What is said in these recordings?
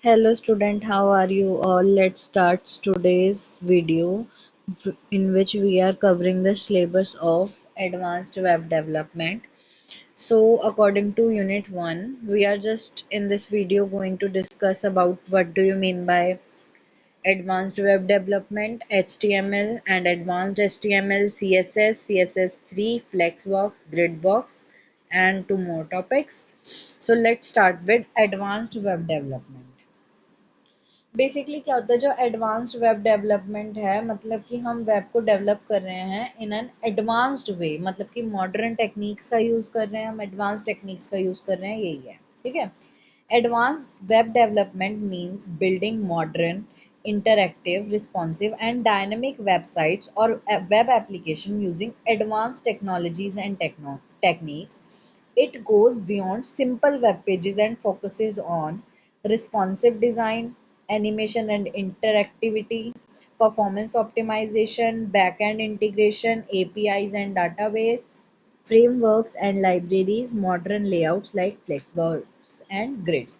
Hello student, how are you all? Let's start today's video in which we are covering the syllabus of advanced web development. So according to unit 1, we are just in this video going to discuss about what do you mean by advanced web development, HTML and advanced HTML, CSS, CSS3, Flexbox, Gridbox and two more topics. So let's start with advanced web development. Basically क्या होता है जो advanced web development है मतलब कि हम web को develop कर रहे हैं इन एन एडवांस्ड वे मतलब कि मॉडर्न टेक्निक्स का यूज़ कर रहे हैं हम एडवांस टेक्निक्स का यूज़ कर रहे हैं यही है ठीक है advanced web development means building modern interactive responsive and dynamic websites or web application using advanced technologies and techniques. It goes beyond simple web pages and focuses on responsive design, animation and interactivity, performance optimization, backend integration, APIs and database, frameworks and libraries, modern layouts like Flexbox and grids.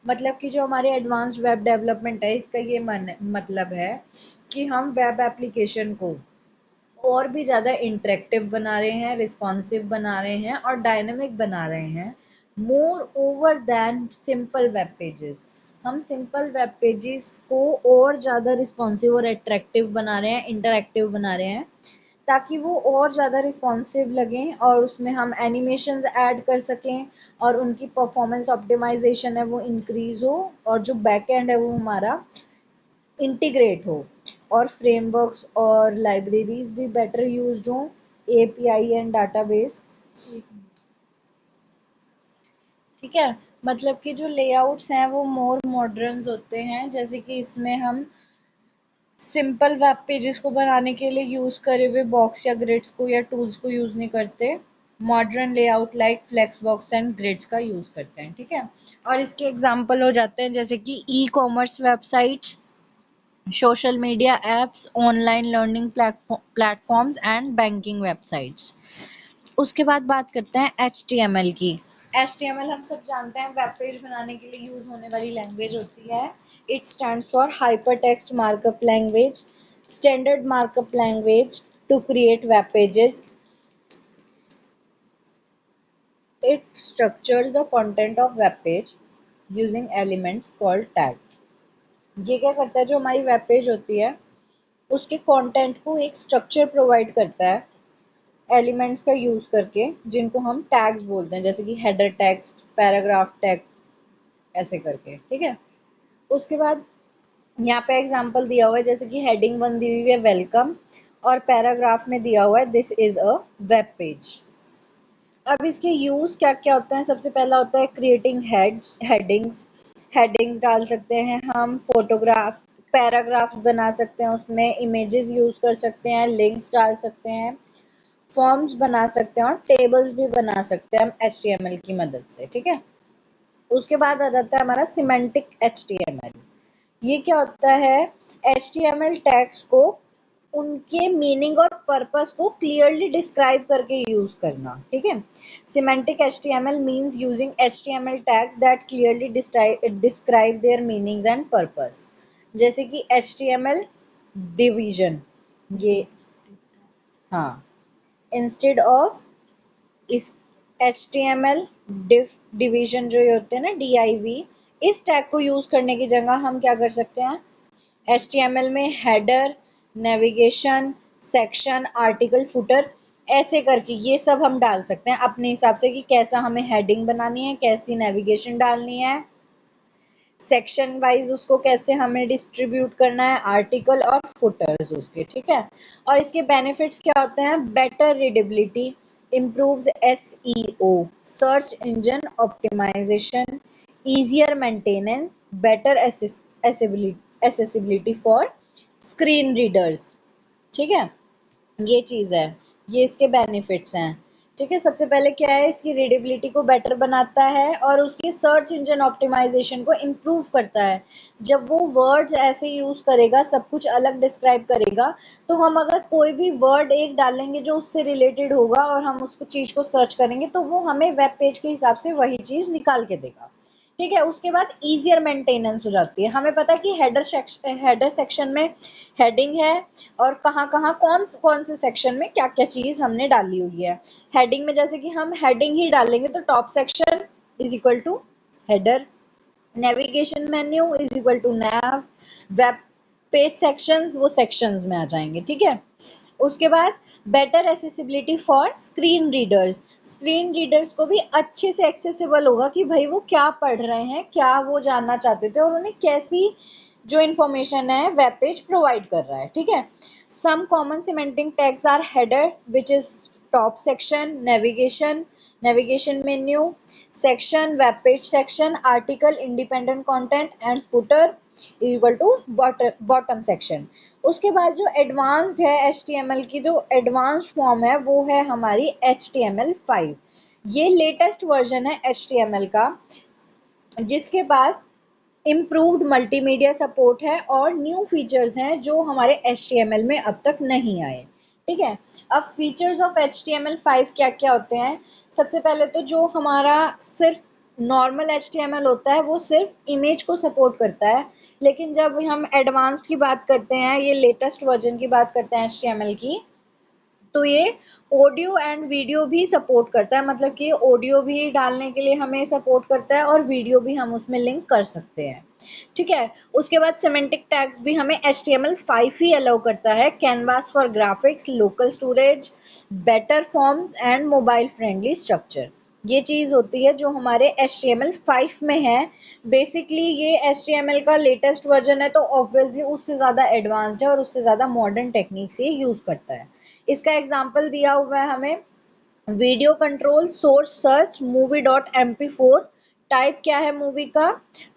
मतलब कि जो हमारे advanced web development है इसका ये मतलब है कि हम वेब एप्लीकेशन को और भी ज़्यादा इंटरेक्टिव बना रहे हैं, रिस्पॉन्सिव बना रहे हैं और डायनेमिक बना रहे हैं more over than simple web pages. हम सिंपल वेब पेजेस को और ज़्यादा रिस्पॉन्सिव और अट्रैक्टिव बना रहे हैं, इंटरेक्टिव बना रहे हैं ताकि वो और ज़्यादा रिस्पॉन्सिव लगें और उसमें हम एनिमेशंस ऐड कर सकें और उनकी परफॉर्मेंस ऑप्टिमाइजेशन है वो इंक्रीज़ हो और जो बैक एंड है वो हमारा इंटीग्रेट हो और फ्रेमवर्क्स और लाइब्रेरीज भी बेटर यूज्ड हों एपीआई एंड डाटाबेस ठीक है मतलब कि जो लेआउट्स हैं वो मोर मॉडर्न होते हैं जैसे कि इसमें हम सिंपल वेब पेजेस को बनाने के लिए यूज़ करे हुए बॉक्स या ग्रिड्स को या टूल्स को यूज़ नहीं करते modern layout like flexbox and grids का यूज़ करते हैं ठीक है और इसके एग्जांपल हो जाते हैं जैसे कि e commerce websites social media apps online learning platforms and banking websites उसके बाद बात करते हैं HTML की HTML हम सब जानते हैं वेब पेज बनाने के लिए यूज होने वाली लैंग्वेज होती है it stands for hypertext markup language standard markup language to create web pages it structures the content of web page using elements called tag ये क्या करता है जो हमारी वेब पेज होती है उसके कंटेंट को एक स्ट्रक्चर प्रोवाइड करता है एलिमेंट्स का यूज करके जिनको हम टैग्स बोलते हैं जैसे कि हेडर टेक्स्ट पैराग्राफ टैग ऐसे करके ठीक है उसके बाद यहाँ पे एग्जांपल दिया हुआ है जैसे कि हेडिंग 1 दी हुई है वेलकम और पैराग्राफ में दिया हुआ है this is a web page अब इसके यूज क्या क्या होते हैं सबसे पहला होता है क्रिएटिंग हेडिंग्स डाल सकते हैं हम फोटोग्राफ पैराग्राफ बना सकते हैं उसमें इमेजेस यूज कर सकते हैं लिंक्स डाल सकते हैं फॉर्म्स बना सकते हैं और टेबल्स भी बना सकते हैं हम HTML की मदद से ठीक है उसके बाद आ जाता है हमारा सिमेंटिक HTML ये क्या होता है HTML टैग्स को उनके मीनिंग और पर्पस को क्लियरली डिस्क्राइब करके यूज करना ठीक है semantic HTML means using HTML tags that clearly describe their meanings and purpose जैसे कि HTML डिवीजन ये हाँ इंस्टेड ऑफ इस HTML डिवीजन जो होते हैं ना div इस टैग को यूज करने की जगह हम क्या कर सकते हैं HTML में header navigation section article footer ऐसे करके ये सब हम डाल सकते हैं अपने हिसाब से कि कैसा हमें हेडिंग बनानी है कैसी नेविगेशन डालनी है सेक्शन वाइज उसको कैसे हमें डिस्ट्रीब्यूट करना है आर्टिकल और फुटर्स उसके ठीक है और इसके बेनिफिट्स क्या होते हैं better readability improves SEO search engine optimisation easier maintenance better accessibility for screen readers ठीक है ये चीज़ है ये इसके बेनिफिट्स हैं ठीक है सबसे पहले क्या है इसकी रीडेबिलिटी को बेटर बनाता है और उसकी सर्च इंजन ऑप्टिमाइजेशन को इम्प्रूव करता है जब वो वर्ड्स ऐसे यूज़ करेगा सब कुछ अलग डिस्क्राइब करेगा तो हम अगर कोई भी वर्ड एक डालेंगे जो उससे रिलेटेड होगा और हम उसको चीज़ को सर्च करेंगे तो वो हमें वेब पेज के हिसाब से वही चीज़ निकाल के देगा ठीक है। उसके बाद ईजियर मेंटेनेंस हो जाती है, हमें पता है कि हेडर सेक्शन में हेडिंग है और कहाँ कहाँ कौन कौन से सेक्शन में क्या क्या चीज़ हमने डाली हुई है। हेडिंग में जैसे कि हम हेडिंग ही डालेंगे तो top section is equal to header, navigation menu is equal to nav, web page sections वो सेक्शंस में आ जाएंगे। ठीक है। उसके बाद better accessibility for screen readers को भी अच्छे से एक्सेसिबल होगा कि भाई वो क्या पढ़ रहे हैं, क्या वो जानना चाहते थे और उन्हें कैसी जो इन्फॉर्मेशन है वेब पेज प्रोवाइड कर रहा है। ठीक है। Some common semantic tags are header which is top section, navigation menu section, web page section, article, independent content and footer is equal to bottom section. उसके बाद जो एडवांस्ड है HTML की जो एडवांस्ड फॉर्म है वो है हमारी HTML5। ये लेटेस्ट वर्जन है HTML का जिसके पास इम्प्रूव्ड मल्टीमीडिया सपोर्ट है और न्यू फीचर्स हैं जो हमारे HTML में अब तक नहीं आए। ठीक है। अब फीचर्स ऑफ HTML5 क्या क्या होते हैं। सबसे पहले तो जो हमारा सिर्फ नॉर्मल HTML होता है वो सिर्फ इमेज को सपोर्ट करता है, लेकिन जब हम एडवांस्ड की बात करते हैं, ये लेटेस्ट वर्जन की बात करते हैं HTML की, तो ये ऑडियो एंड वीडियो भी सपोर्ट करता है, मतलब कि ऑडियो भी डालने के लिए हमें सपोर्ट करता है और वीडियो भी हम उसमें लिंक कर सकते हैं। ठीक है। उसके बाद सिमेंटिक टैग्स भी हमें HTML5 ही अलाउ करता है, canvas for graphics, local storage, better forms and mobile friendly structure. ये चीज़ होती है जो हमारे HTML5 में है। बेसिकली ये HTML का लेटेस्ट वर्जन है तो ऑब्वियसली उससे ज़्यादा एडवांस्ड है और उससे ज़्यादा मॉडर्न टेक्निक्स ये यूज़ करता है। इसका एग्जाम्पल दिया हुआ है हमें, video control source search movie dot MP4। Type क्या है मूवी का,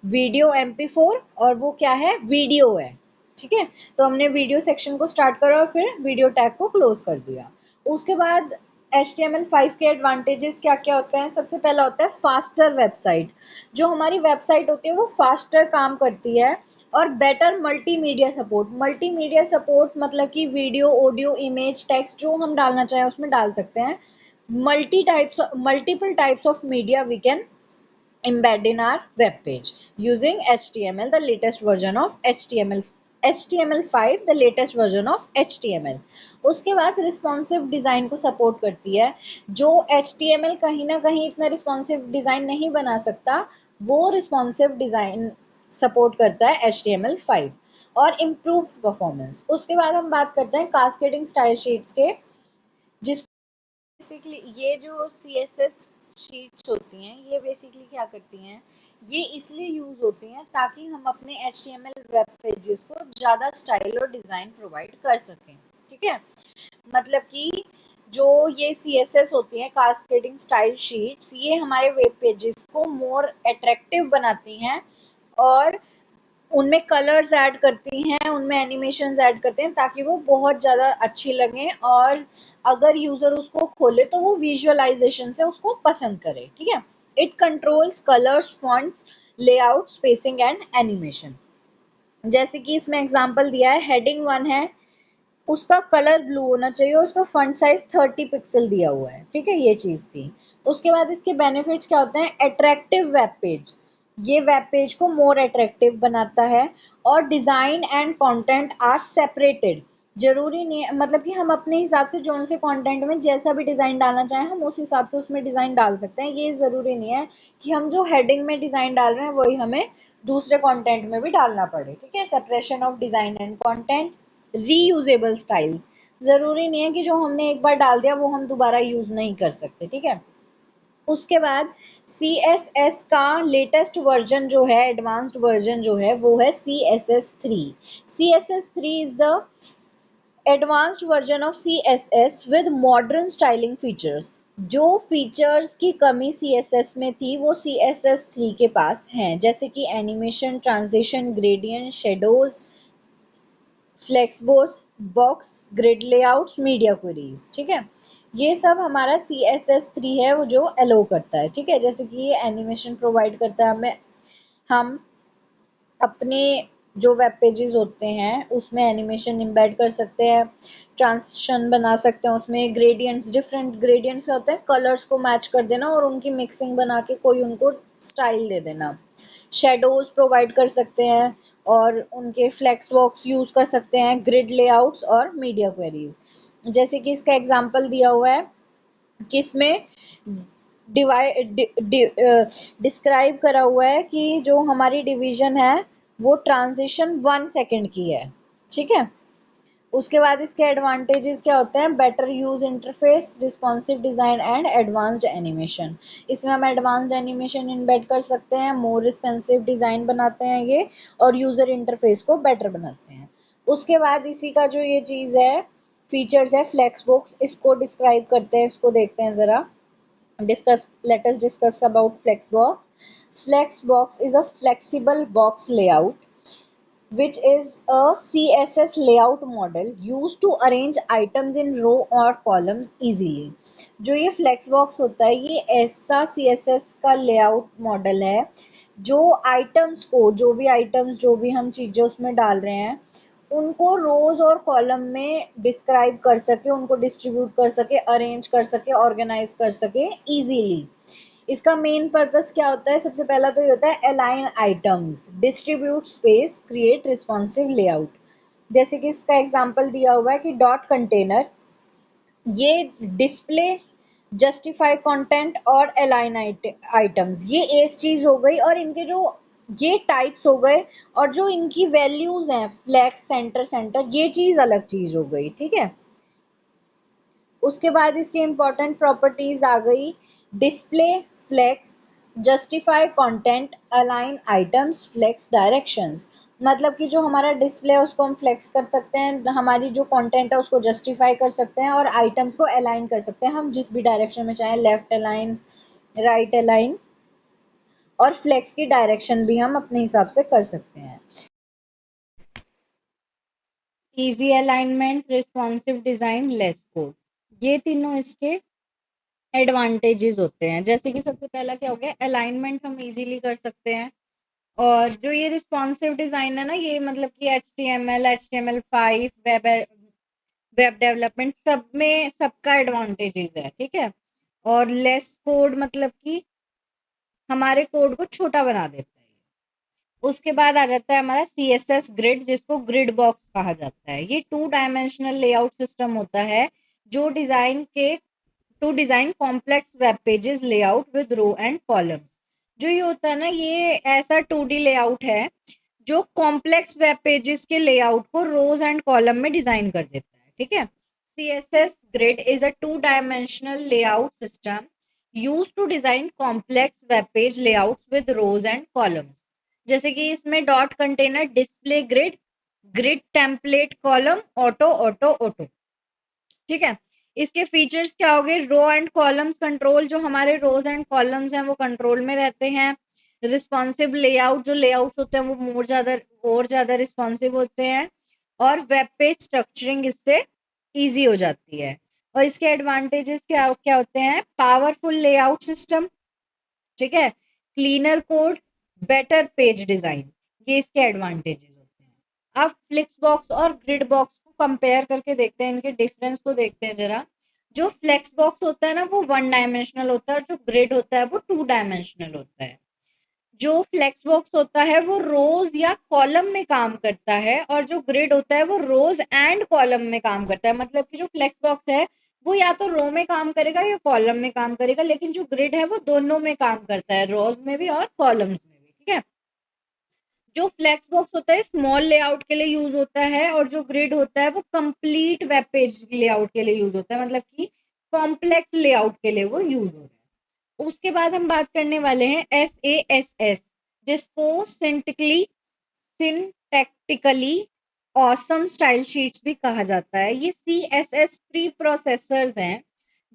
वीडियो MP4 और वो क्या है, वीडियो है। ठीक है। तो हमने वीडियो सेक्शन को स्टार्ट करा और फिर वीडियो टैग को क्लोज कर दिया। उसके बाद HTML5 के एडवांटेजेस क्या क्या होते हैं। सबसे पहला होता है फास्टर वेबसाइट। जो हमारी वेबसाइट होती है वो फास्टर काम करती है। और बेटर मल्टीमीडिया सपोर्ट मतलब कि वीडियो, ऑडियो, इमेज, टेक्स्ट जो हम डालना चाहें उसमें डाल सकते हैं। Multiple types of media we can embed in our web page using HTML, the latest version of HTML5, the latest version of HTML। उसके बाद रिस्पॉन्सिव डिज़ाइन को सपोर्ट करती है। जो HTML कहीं ना कहीं इतना रिस्पॉन्सिव डिज़ाइन नहीं बना सकता, वो रिस्पॉन्सिव डिज़ाइन सपोर्ट करता है HTML5। और इम्प्रूव परफॉर्मेंस। उसके बाद हम बात करते हैं कास्केडिंग स्टाइल शीट्स के, जिस बेसिकली ये जो CSS शीट्स होती हैं ये बेसिकली क्या करती हैं, ये इसलिए यूज़ होती हैं ताकि हम अपने HTML वेब पेजेस को ज़्यादा स्टाइल और डिज़ाइन प्रोवाइड कर सकें। ठीक है। मतलब कि जो ये CSS होती हैं कास्केडिंग स्टाइल शीट्स, ये हमारे वेब पेजेस को मोर अट्रैक्टिव बनाती हैं और उनमें कलर्स ऐड करती हैं, उनमें एनिमेशंस ऐड करते हैं ताकि वो बहुत ज़्यादा अच्छी लगें और अगर यूज़र उसको खोले तो वो विजुअलाइजेशन से उसको पसंद करे। ठीक है। It controls colours, fonts, layout, spacing and animation. जैसे कि इसमें एग्जांपल दिया है, हेडिंग 1 है, उसका कलर ब्लू होना चाहिए और उसका फॉन्ट साइज 30 पिक्सल दिया हुआ है। ठीक है। ये चीज़ थी। उसके बाद इसके बेनिफिट्स क्या होते हैं, अट्रैक्टिव वेब पेज, ये वेब पेज को मोर अट्रैक्टिव बनाता है। और design and content are separated. जरूरी नहीं है, मतलब कि हम अपने हिसाब से जो से कंटेंट में जैसा भी डिज़ाइन डालना चाहें हम उस हिसाब से उसमें डिज़ाइन डाल सकते हैं। ये ज़रूरी नहीं है कि हम जो हेडिंग में डिज़ाइन डाल रहे हैं वही हमें दूसरे कंटेंट में भी डालना पड़े। ठीक है। Separation of design and content, reusable styles, ज़रूरी नहीं है कि जो हमने एक बार डाल दिया वो हम दोबारा यूज़ नहीं कर सकते। ठीक है। उसके बाद CSS का लेटेस्ट वर्जन जो है, एडवांस्ड वर्जन जो है वो है CSS3। CSS3 is the advanced version of CSS with modern styling features. जो फीचर्स की कमी CSS में थी वो CSS3 के पास हैं, जैसे कि animation, transition, gradient, shadows, flexbox box, grid layout, media queries. ठीक है। ये सब हमारा CSS3 है वो जो अलो करता है। ठीक है। जैसे कि ये एनिमेशन प्रोवाइड करता है हमें, हम अपने जो वेब पेजेस होते हैं उसमें एनिमेशन इम्बेड कर सकते हैं, ट्रांजिशन बना सकते हैं, उसमें ग्रेडियंट्स, डिफरेंट ग्रेडियंट्स होते हैं, कलर्स को मैच कर देना और उनकी मिक्सिंग बना के कोई उनको स्टाइल दे देना, शेडोज प्रोवाइड कर सकते हैं और उनके फ्लेक्स बॉक्स यूज कर सकते हैं, ग्रिड लेआउट्स और मीडिया क्वेरीज। जैसे कि इसका एग्जांपल दिया हुआ है कि इसमें डिवाइड डिस्क्राइब करा हुआ है कि जो हमारी डिवीजन है वो ट्रांजिशन 1 सेकेंड की है, ठीक है। उसके बाद इसके एडवांटेजेस क्या होते हैं, better use interface, responsive design and advanced animation. इसमें हम एडवांस्ड एनिमेशन इनबेड कर सकते हैं, मोर रिस्पॉन्सिव डिजाइन बनाते हैं ये, और यूजर इंटरफेस को बेटर बनाते हैं। उसके बाद इसी का जो ये चीज है, फीचर्स है फ्लेक्स बॉक्स, इसको डिस्क्राइब करते हैं, इसको देखते हैं जरा। Let us discuss about Flexbox. Flexbox is a flexible box layout which is a CSS layout model used to arrange items in row or columns easily. जो ये Flexbox होता है ये ऐसा CSS का layout मॉडल है जो आइटम्स को, जो भी आइटम्स, जो भी हम चीज़ें उसमें डाल रहे हैं उनको रोज और कॉलम में डिस्क्राइब कर सके, उनको डिस्ट्रीब्यूट कर सके, अरेंज कर सके, ऑर्गेनाइज कर सके इजीली। इसका मेन पर्पस क्या होता है, सबसे पहला तो ये होता है align items, distribute space, create responsive layout. जैसे कि इसका एग्जांपल दिया हुआ है कि डॉट कंटेनर ये डिस्प्ले, जस्टिफाई कंटेंट और अलाइन आइटम्स, ये एक चीज हो गई, और इनके जो ये टाइप्स हो गए और जो इनकी वैल्यूज हैं फ्लैक्स, सेंटर, सेंटर, ये चीज अलग चीज हो गई, ठीक है। उसके बाद इसकी इंपॉर्टेंट प्रॉपर्टीज आ गई, display, flex, justify content, align items, flex directions. मतलब कि जो हमारा डिस्प्ले है उसको हम फ्लेक्स कर सकते हैं, हमारी जो कंटेंट है उसको जस्टिफाई कर सकते हैं और आइटम्स को अलाइन कर सकते हैं हम जिस भी डायरेक्शन में चाहें, लेफ्ट अलाइन, राइट अलाइन, और फ्लेक्स की डायरेक्शन भी हम अपने हिसाब से कर सकते हैं। Easy alignment, responsive design, less code, ये तीनों इसके एडवांटेजेस होते हैं। जैसे कि सबसे पहला क्या हो गया, अलाइनमेंट हम इजीली कर सकते हैं, और जो ये रिस्पॉन्सिव डिजाइन है ना, ये मतलब कि HTML, HTML5, वेब डेवलपमेंट सब में सबका एडवांटेजेस है, ठीक है। और लेस कोड मतलब कि हमारे कोड को छोटा बना देता है। उसके बाद आ जाता है हमारा CSS ग्रिड, जिसको ग्रिड बॉक्स कहा जाता है। ये 2 डायमेंशनल लेआउट सिस्टम होता है जो to design complex web pages layout with row and columns. जो ये होता है ना, ये ऐसा 2D लेआउट है जो कॉम्प्लेक्स वेब पेजेस के लेआउट को रोज एंड कॉलम में डिजाइन कर देता है, ठीक है। CSS grid is a two-dimensional layout system used to design complex web page layouts with rows and columns. जैसे कि इसमें dot container, display grid, grid template, column, auto, auto, auto, ठीक है। इसके फीचर्स क्या हो गए, रो एंड कॉलम्स कंट्रोल, जो हमारे रोज एंड कॉलम्स हैं वो कंट्रोल में रहते हैं। रिस्पॉन्सिव लेआउट, जो लेआउट होते हैं वो और ज्यादा रिस्पॉन्सिव होते हैं, और वेब पेज स्ट्रक्चरिंग इससे इजी हो जाती है। और इसके एडवांटेजेस क्या क्या होते हैं, पावरफुल लेआउट सिस्टम, ठीक है, cleaner code, better page design, ये इसके एडवांटेजेस होते हैं। अब फ्लेक्स बॉक्स और ग्रिड बॉक्स को कंपेयर करके देखते हैं, इनके डिफरेंस को देखते हैं जरा। जो फ्लेक्स बॉक्स होता है ना वो 1 डायमेंशनल होता है, और जो ग्रिड होता है वो 2 डायमेंशनल होता है। जो फ्लेक्स बॉक्स होता है वो रोज या कॉलम में काम करता है, और जो ग्रिड होता है वो रोज एंड कॉलम में काम करता है। मतलब कि जो फ्लेक्स बॉक्स है वो या तो रो में काम करेगा या कॉलम में काम करेगा, लेकिन जो ग्रिड है वो दोनों में काम करता है, रोज में भी और कॉलम्स में भी, ठीक है। जो फ्लेक्स बॉक्स होता है स्मॉल लेआउट के लिए यूज होता है, और जो ग्रिड होता है वो कंप्लीट वेब पेज लेआउट के लिए यूज होता है, मतलब कि कॉम्प्लेक्स लेआउट के लिए वो यूज होता है। उसके बाद हम बात करने वाले हैं SASS, जिसको सिंटैक्टिकली ऑसम स्टाइल शीट्स भी कहा जाता है। ये CSS प्री प्रोसेसर्स हैं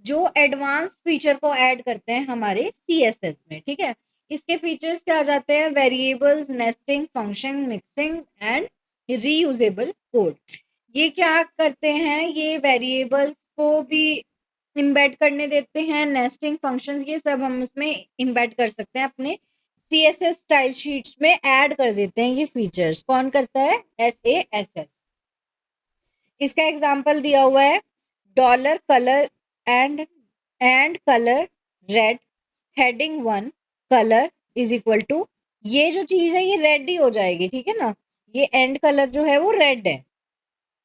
जो एडवांस फीचर को ऐड करते हैं हमारे CSS में, ठीक है। इसके फीचर्स क्या आ जाते हैं, variables, nesting, function, mixing and reusable code. ये क्या करते हैं, ये वेरिएबल्स को भी इम्बेड करने देते हैं, नेस्टिंग, फंक्शंस, ये सब हम उसमें इम्बेड कर सकते हैं अपने CSS स्टाइल शीट्स में ऐड कर देते हैं ये फीचर्स। कौन करता है? SASS। इसका एग्जांपल दिया हुआ है, dollar colour and colour red heading 1 colour is equal to, ये जो चीज है ये रेड ही हो जाएगी, ठीक है ना। ये एंड कलर जो है वो रेड है।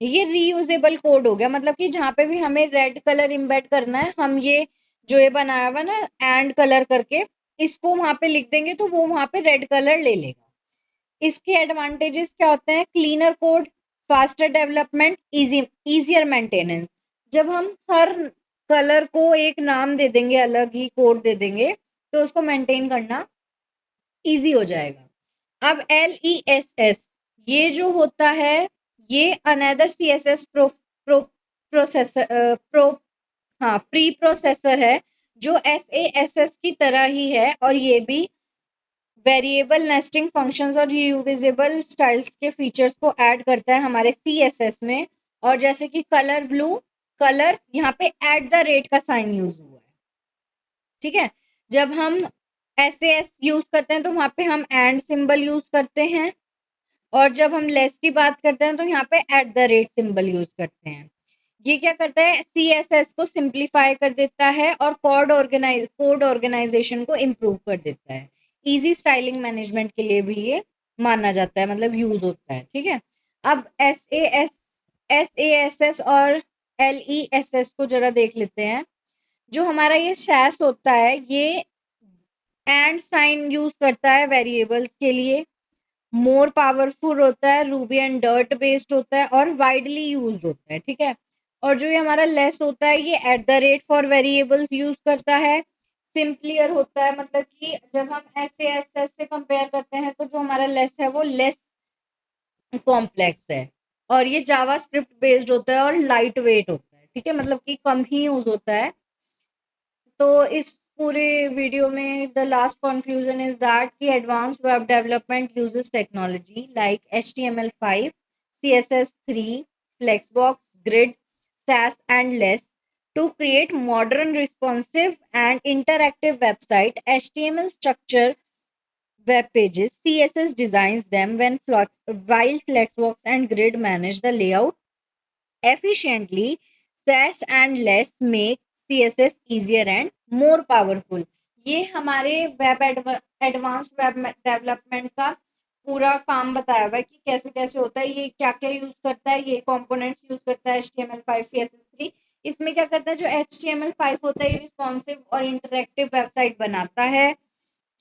ये रीयूजेबल कोड हो गया, मतलब कि जहां पे भी हमें रेड कलर इम्बेड करना है, हम ये जो ये बनाया हुआ ना एंड कलर करके, इसको वहां पे लिख देंगे तो वो वहां पे रेड कलर ले लेगा। इसके एडवांटेजेस क्या होते हैं? Cleaner code, faster development, easier maintenance. जब हम हर कलर को एक नाम दे देंगे, अलग ही कोड दे देंगे, तो उसको मेंटेन करना इजी हो जाएगा। अब LESS ये जो होता है, ये अनदर CSS प्रोसेसर हाँ प्री प्रोसेसर है, जो SASS की तरह ही है, और ये भी वेरिएबल नेस्टिंग फंक्शंस और रीयूजेबल स्टाइल्स के फीचर्स को ऐड करता है हमारे CSS में। और जैसे कि कलर ब्लू, कलर यहाँ पे @ का साइन यूज हुआ है, ठीक है। जब हम SAS यूज करते हैं तो वहां पे हम एंड सिंबल यूज करते हैं, और जब हम लेस की बात करते हैं तो यहाँ पे @ सिंबल यूज करते हैं। ये क्या करता है? CSS को सिंप्लीफाई कर देता है और कोड ऑर्गेनाइजेशन को इम्प्रूव कर देता है। इजी स्टाइलिंग मैनेजमेंट के लिए भी ये माना जाता है, मतलब यूज होता है, ठीक है। अब SASS और LESS को जरा देख लेते हैं। जो हमारा ये SAS होता है, ये एंड साइन यूज करता है वेरिएबल्स के लिए, मोर पावरफुल होता है, रूबी एंड डर्ट बेस्ड होता है, और वाइडली यूज होता है, ठीक है। और जो ये हमारा लेस होता है, ये फॉर वेरिएबल्स यूज करता है, सिंपलियर होता है, मतलब कि जब हम SASS से कंपेयर करते हैं तो जो हमारा लेस है वो लेस कॉम्प्लेक्स है, और ये जावास्क्रिप्ट बेस्ड होता है और लाइट वेट होता है, ठीक है, मतलब कि कम ही यूज होता है। तो इस पूरे वीडियो में the last conclusion is that कि advanced web development uses technology like HTML5, CSS3, Flexbox, Grid, SAS and less to create modern, responsive and interactive website. HTML structure web pages, CSS designs them while Flexbox and Grid manage the layout efficiently. SAS and less make CSS easier and more powerful. ये हमारे advanced web development का पूरा काम बताया हुआ है कि कैसे कैसे होता है, ये क्या क्या यूज करता है, ये कंपोनेंट्स यूज करता है HTML5 CSS3। इसमें क्या करता है, जो HTML5 होता है ये रिस्पॉन्सिव और इंटरेक्टिव वेबसाइट बनाता है,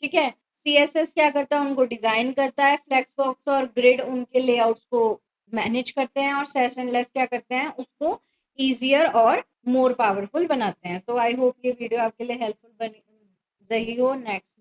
ठीक है। CSS क्या करता है, उनको डिजाइन करता है, फ्लेक्सबॉक्स और ग्रिड उनके लेआउट्स को मैनेज करते हैं, और सेशनलेस क्या करते हैं, उसको इजियर और मोर पावरफुल बनाते हैं। तो आई होप ये वीडियो आपके लिए हेल्पफुल बनी रही हो। नेक्स्ट